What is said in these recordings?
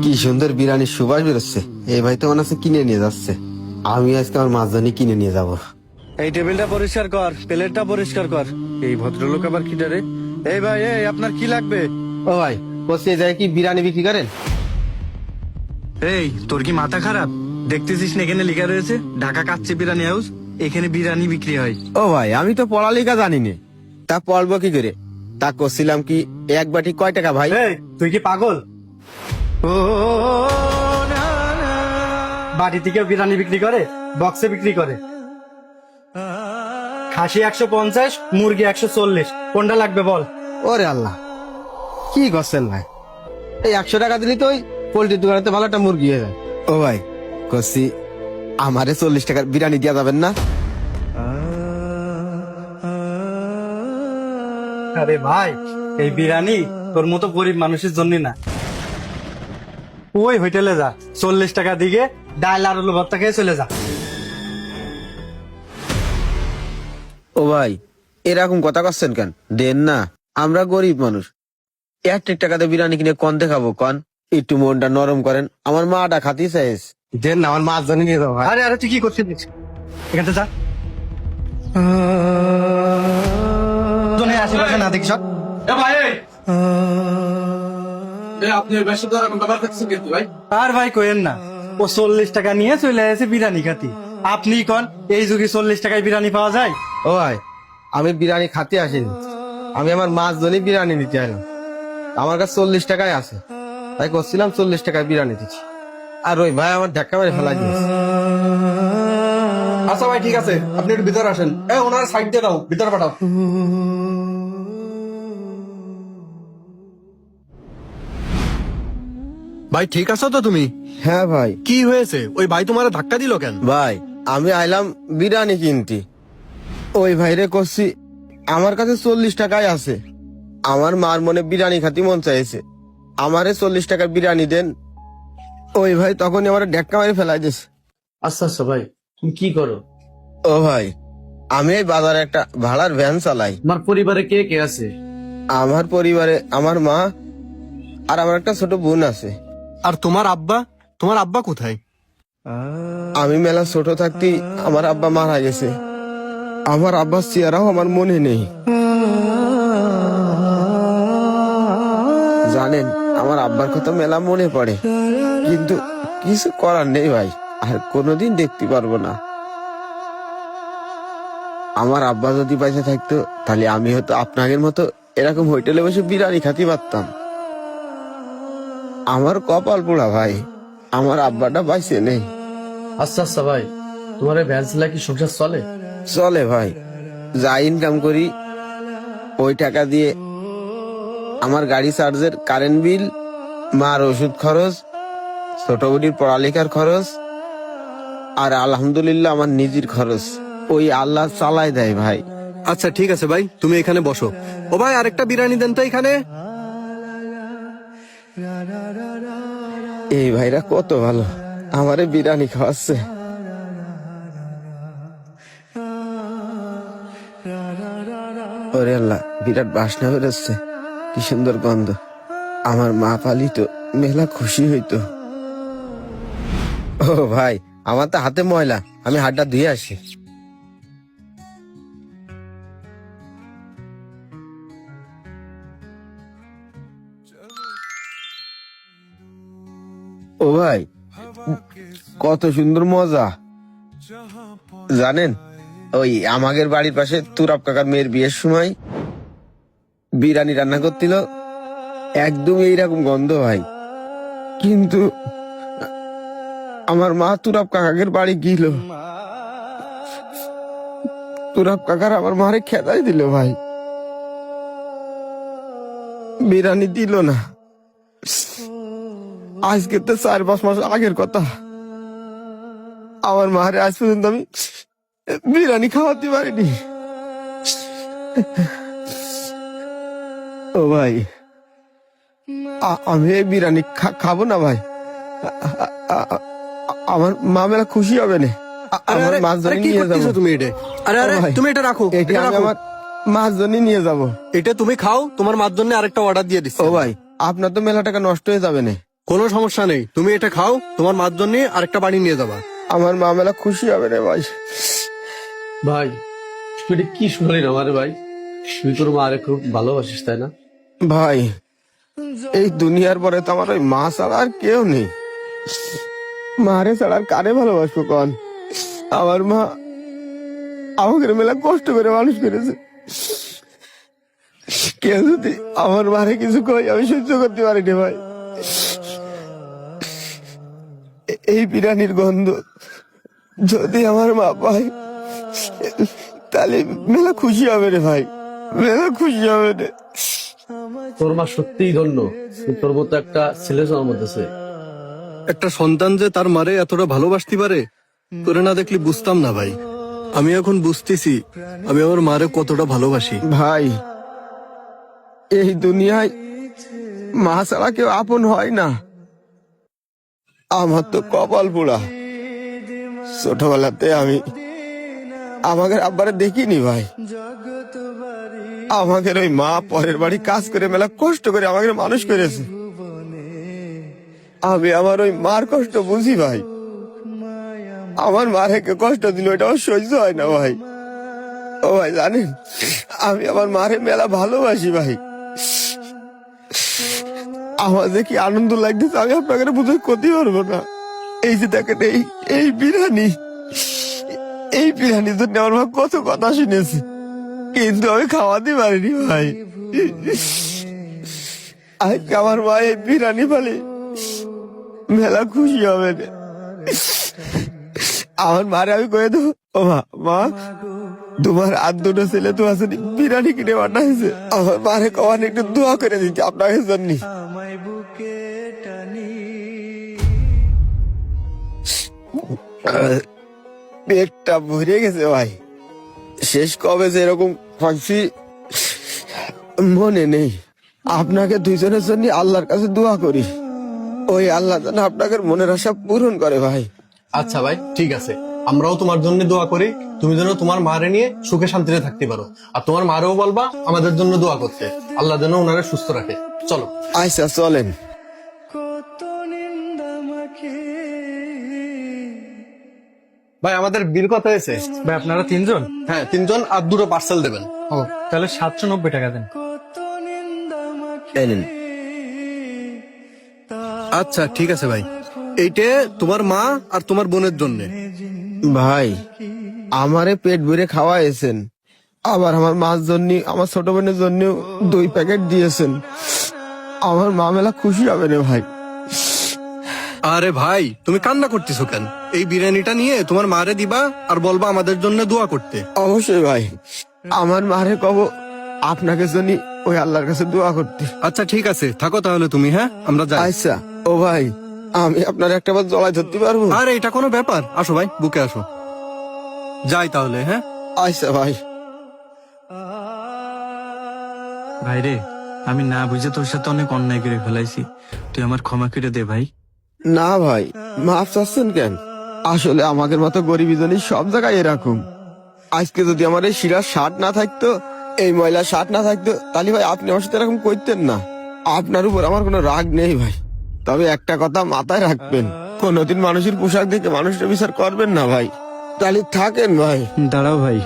কি সুন্দর বিরিয়ানির সুবাস বেরোচ্ছে। এই ভাই তো মনে হচ্ছে কিনে নিয়ে যাচ্ছে। আমি আজকে আমার মাছদানি কিনে নিয়ে যাব। এই টেবিলটা পরিষ্কার কর, প্লেটটা পরিষ্কার কর। এই ভদ্রলোক আবার কি রে? এই ভাই, এই আপনার কি লাগবে? ও ভাই, বলছি এই জায়গায় কি বিরিয়ানি বিক্রি করেন? এই তোর কি মাথা খারাপ? দেখতেছিস না এখানে লেখা রয়েছে ঢাকা কাচ্চি বিরিয়ানি হাউস। এখানে বিরিয়ানি বিক্রি হয়। ও ভাই, আমি তো পড়ালেখা জানি না, তা পড়বো কি করে? তা করছিলাম কি, এক বাটি কয় টাকা ভাই? এই তুই কি পাগল? ও বাড়ি থেকে বিরিয়ানি বিক্রি করে, বক্সে বিক্রি করে। খাসি 150, মুরগি 140। কোনটা লাগবে বল? ওরে আল্লাহ, কি করছেন ভাই? এই 100 টাকা দিলি তো ওই পোল্ট্রির দোকানে ভালো একটা মুরগি হয়ে যায়। ও ভাই, করছি আমারে 40 টাকার বিরিয়ানি দেওয়া যাবেন না? আরে ভাই, এই বিরিয়ানি তোর মতো গরিব মানুষের জন্য না। ওই হোটেলে যা, 40 টাকা দিকে ডাল আর আলু ভর্তা খেয়ে চলে যা। ও ভাই, এরকম কথা করছেন কেন? দেন না, আমরা গরিব মানুষ। 1 টাকাতে বিরিয়ানি কিনে কন দেখাবো কন? একটু মনটা নরম করেন, আমার মাটা খাতি চাইস। দেন না, আমার মাছ জানি নিয়ে যাবো ভাই। আরে আরে তুই কি করছিস? এখান থেকে যা। জনে আশেপাশে না দেখি সব। আর ভাই কোয়েন না, ও 40 টাকা নিয়ে চলে আসে বিরিয়ানি খাতি। আপনি কোন এই যুগে 40 টাকায় বিরিয়ানি পাওয়া যায়? ও ভাই, আমি বিরিয়ানি খাতে আসিনি, আমি আমার মাছ ধরে বিরিয়ানি নিতে এলাম। আমার কাছে 40 টাকায় আছে, তাই করছিলাম 40 টাকায় বিরিয়ানি দিচ্ছি। আর ওই ভাই আমার ধাক্কা মেরে ফেলা দিয়েছে। আচ্ছা ভাই, ঠিক আছে, আপনি একটু ভিতরে আসেন। ওনার সাইড দিয়ে দাও, ভিতরে পাঠাও। ভাই ঠিক আছো তো তুমি? হ্যাঁ ভাই। কি হয়েছে? ওই ভাই তোমার ধাক্কা দিল কেন? ভাই, আমি আইলাম বিরিয়ানি কিনতে, ওই ভাইরে করছি আমার কাছে 40 টাকায় আছে, আমার মার মনে বিরিয়ানি খাতি মন চাইছে, আমারে 40 টাকার বিরিয়ানি দেন। ওই ভাই তখনই আমার ধাক্কা মেরে ফেলাই দিয়েছে। আচ্ছা আচ্ছা ভাই, তুমি কি করো? ও ভাই, আমি এই বাজারে একটা ভাড়ার ভ্যান চালাই। তোমার পরিবারে কে কে আছে? আমার পরিবারে আমার মা আর আমার একটা ছোট বোন আছে। আর তোমার আব্বা? তোমার আব্বা কোথায়? আমি মেলা ছোট থাকতে আমার আব্বা মারা গেছে, আমার আব্বার চেহারাও আমার মনে নেই। জানেন, আমার আব্বার কথা মেলা মনে পড়ে, কিন্তু কিছু করার নেই ভাই, আর কোনোদিন দেখতে পারবো না। আমার আব্বা যদি পয়সা থাকতো, তাহলে আমি হয়তো আপনাদের মতো এরকম হোটেলে বসে বিরিয়ানি খাতে পারতাম। আমার কপাল পোড়া ভাই, আমার আব্বাটা বাইসে নেই। আচ্ছা আচ্ছা ভাই, তোমার এই ভ্যান চালা কি সংসার চলে? চলে ভাই, যা ইনকাম করি ওই টাকা দিয়ে আমার গাড়ি চার্জের কারেন্ট বিল, মার ওষুধ খরচ, ছোট বুড়ির পড়ালেখার খরচ, আর আলহামদুলিল্লাহ আমার নিজের খরচ ওই আল্লাহ চালাই দেয় ভাই। আচ্ছা ঠিক আছে ভাই, তুমি এখানে বসো। ও ভাই, আরেকটা বিরিয়ানি দেন তো এখানে। এই ভাইরা কত ভালো, আমারে বিরিয়ানি খাওয়াচ্ছে। ওরে আল্লাহ, বিরাট বাসনা বেরোচ্ছে, কি সুন্দর গন্ধ। আমার মা পালিত মেলা খুশি হইতো। ও ভাই, আমার তো হাতে ময়লা, আমি হাতটা ধুয়ে আসি। ও ভাই, কত সুন্দর মজা। জানেন, ওই আমাদের বাড়ির পাশে তুরাব কাকার মেয়ের বিয়ের সময় বিরিয়ানি রান্না করছিল, একদম এইরকম গন্ধ ভাই। কিন্তু আমার মা তুরাব কাকাকের বাড়ি গিল, তুরাব কাকার আমার মারে খেদাই দিল ভাই, বিরিয়ানি দিল না। আজকে তো 4-5 মাস আগের কথা, আমার মারে আজ পর্যন্ত আমি বিরিয়ানি খাওয়াতে পারিনি। ও ভাই, আমি এই বিরিয়ানি খাবো না ভাই, আমার মা মেলা খুশি হবে না। আমার মাছ ধরে কি নিয়ে করতেছো যাবো তুমি এটা? আরে আরে, ভাই, তুমি এটা রাখো, এটা এটা আমি রাখো। আমার মাছ ধরে নিয়ে যাবো। এটা তুমি খাও, তোমার মার জন্য আরেকটা অর্ডার দিয়ে দিচ্ছি। ও ভাই, আপনার তো মেলা টাকা নষ্ট হয়ে যাবে না, কোনো সমস্যা নেই, তুমি এটা খাও, তোমার মার জন্য আরেকটা বাড়ি নিয়ে যাবা। আমার মা মেলা খুশি হবে রে ভাই। ভাই তুই এটা কি শুনলি না আমার ভাই? তুই তোর মারে খুব ভালোবাসিস তাই না? ভাই এই দুনিয়ার পরে তো আমার ওই মা ছাড়া আর কেউ নেই। মারে ছাড়া আর কারে ভালোবাসবো কন? আমার মা আমাকে মেলা কষ্ট করে মানুষ করেছে। কেউ যদি আমার মারে কিছু কই আমি সহ্য করতে পারি না ভাই। এই বিরিয়ানির গন্ধ যদি আমার মা পায় তাহলে মেলা খুশি হবে রে ভাই, মেলা খুশি হবে রে। তোর মা সত্যিই ধন্য, তোর মতো একটা ছেলে জন্ম দিয়েছে। একটা সন্তান যে তার মারে এতটা ভালোবাসতে পারে, তোরে না দেখলে বুঝতাম না ভাই। আমি এখন বুঝতেছি আমি আমার মারে কতটা ভালোবাসি। ভাই এই দুনিয়ায় মা ছাড়া কেউ আপন হয় না। আমার তো কপাল পোড়া, ছোটবেলাতে আমি আমাদের আব্বারে দেখিনি ভাই। আমাদের ওই মা পরের বাড়ি কাজ করে মেলা কষ্ট করে আমাকে মানুষ করেছে। আমি আমার ওই মার কষ্ট বুঝি ভাই। আমার মারে কে কষ্ট দিল এটা আমার সহ্য হয় না ভাই। ও ভাই জানেন আমি আমার মারে মেলা ভালোবাসি ভাই। আমার যে কি আনন্দ লাগতেছে আমি আপনাকে বুঝে করতে পারবো না। এই যে দেখেন এই বিরিয়ানি, এই বিরিয়ানির জন্য আমার মা কত কথা শুনেছে, কিন্তু আমি খাওয়াতে পারিনি ভাই। আজকে আমার মা এই বিরিয়ানি পালে মেলা খুশি হবে রে। আমার মারে আমি কয়ে দেবো, ও মা মা তোমার আর দুটো ছেলে তো আছে বিরিয়ানি কিনে পাঠাইছে, আমার মারে কমান একটু দোয়া করে দিচ্ছি আপনাকে জন্য। পেটটা ভরে গেছে ভাই, শেষ কবে যে এরকম খাচ্ছি মনে নেই। আপনাকে দুইজনের জন্য আল্লাহর কাছে দোয়া করি, ওই আল্লাহ যেন আপনাকে মনের আশা পূরণ করে ভাই। আচ্ছা ভাই ঠিক আছে, আমরাও তোমার জন্য দোয়া করি, তুমি যেন তোমার মারে নিয়ে সুখে শান্তিতে থাকতে পারো। আর তোমার মারেও বলবা আমাদের জন্য দোয়া করতে, আল্লাহ যেন ওনারা সুস্থ রাখে। চলো আচ্ছা চলেন। ভাই আমাদের বিল কত হয়েছে? ভাই আপনারা তিনজন? হ্যাঁ 3 জন, আর 2টো পার্সেল দেবেন। ও তাহলে 790 টাকা দেন। এই নিন। আচ্ছা ঠিক আছে ভাই, এইটা তোমার মা আর তোমার বোনের জন্য। ভাই আমারে পেট ভরে খাওয়াইছেন, আবার আমার মার জন্য আমার ছোট বোনের জন্য 2 প্যাকেট দিয়েছেন। আমার মা মেলা খুশি হবে রে ভাই। আরে ভাই তুমি কান্না করতেছো কেন? এই বিরিয়ানিটা নিয়ে তোমার মারে দিবা আর বলবা আমাদের জন্য দোয়া করতে। অবশ্যই ভাই, আমার মারে কব আপনাকে জন্য ওই আল্লাহর কাছে দোয়া করতে। আচ্ছা ঠিক আছে, থাকো তাহলে তুমি। হ্যাঁ আমরা যাই। আচ্ছা ও ভাই আমি আপনার একটা বার জড়াই ধরতে পারবো? আরে এটা কোনো ব্যাপার, আসো ভাই বুকে আসো। যাই তাহলে। হ্যাঁ আচ্ছা ভাই। ভাই রে, আমি না বুঝে তোর সাথে অনেক অন্যায় করে ফেলাইছি, তুই আমার ক্ষমা করে দে ভাই। না ভাই মাফ চাচ্ছেন কেন? আসলে আমাদের মতো গরিবী জনই সব জায়গায় এরকম। আজকে যদি আমার এই শিরার শার্ট না থাকতো, এই ময়লা শার্ট না থাকতো, তাহলে ভাই আপনি আমার সাথে এরকম করতেন না। আপনার উপর আমার কোনো রাগ নেই ভাই, তবে একটা কথা মাথায় রাখবেন, কোনোদিন মানুষের পোশাক দেখে মানুষের বিচার করবেন না ভাই। তাহলে থাকেন ভাই। দাঁড়াও ভাই,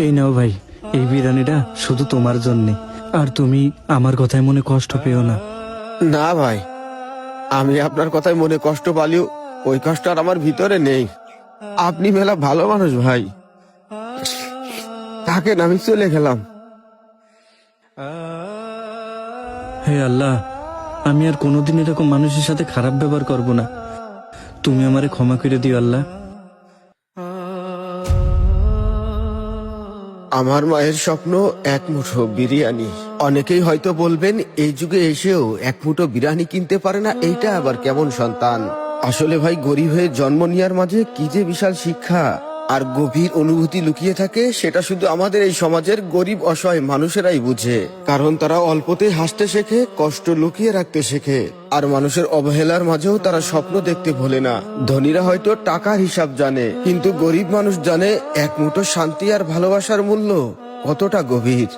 এই নাও ভাই, এই বিরিয়ানিটা শুধু তোমার জন্যে, আর তুমি আমার কথায় মনে কষ্ট পেও না। না ভাই, আমি আপনার কথায় মনে কষ্ট পালিও ওই কষ্ট আর আমার ভিতরে নেই। আপনি মেলা ভালো মানুষ ভাই, থাকেন আমি চলে গেলাম। হে আল্লাহ, আমি আর কোনোদিন এরকম মানুষের সাথে খারাপ ব্যবহার করব না, তুমি আমারে ক্ষমা করে দিও আল্লাহ। আমার মায়ের স্বপ্ন এক মুঠো বিরিয়ানি। অনেকেই হয়তো বলবেন এই যুগে এসেও এক মুঠো বিরিয়ানি কিনতে পারে না, এইটা আবার কেমন সন্তান। আসলে ভাই গরিব হয়ে জন্ম নেওয়ার মাঝে কি যে বিশাল শিক্ষা আর গভীর অনুভূতি লুকিয়ে থাকে, সেটা শুধু আমাদের এই সমাজের গরিব অসহায় মানুষেরাই বুঝে। কারণ তারা অল্পতেই হাসতে শেখে, কষ্ট লুকিয়ে রাখতে শেখে, আর মানুষের অবহেলার মাঝেও তারা স্বপ্ন দেখতে ভোলে না। ধনীরা হয়তো টাকার হিসাব জানে, কিন্তু গরিব মানুষ জানে এক মুঠো শান্তি আর ভালোবাসার মূল্য কতটা গভীর।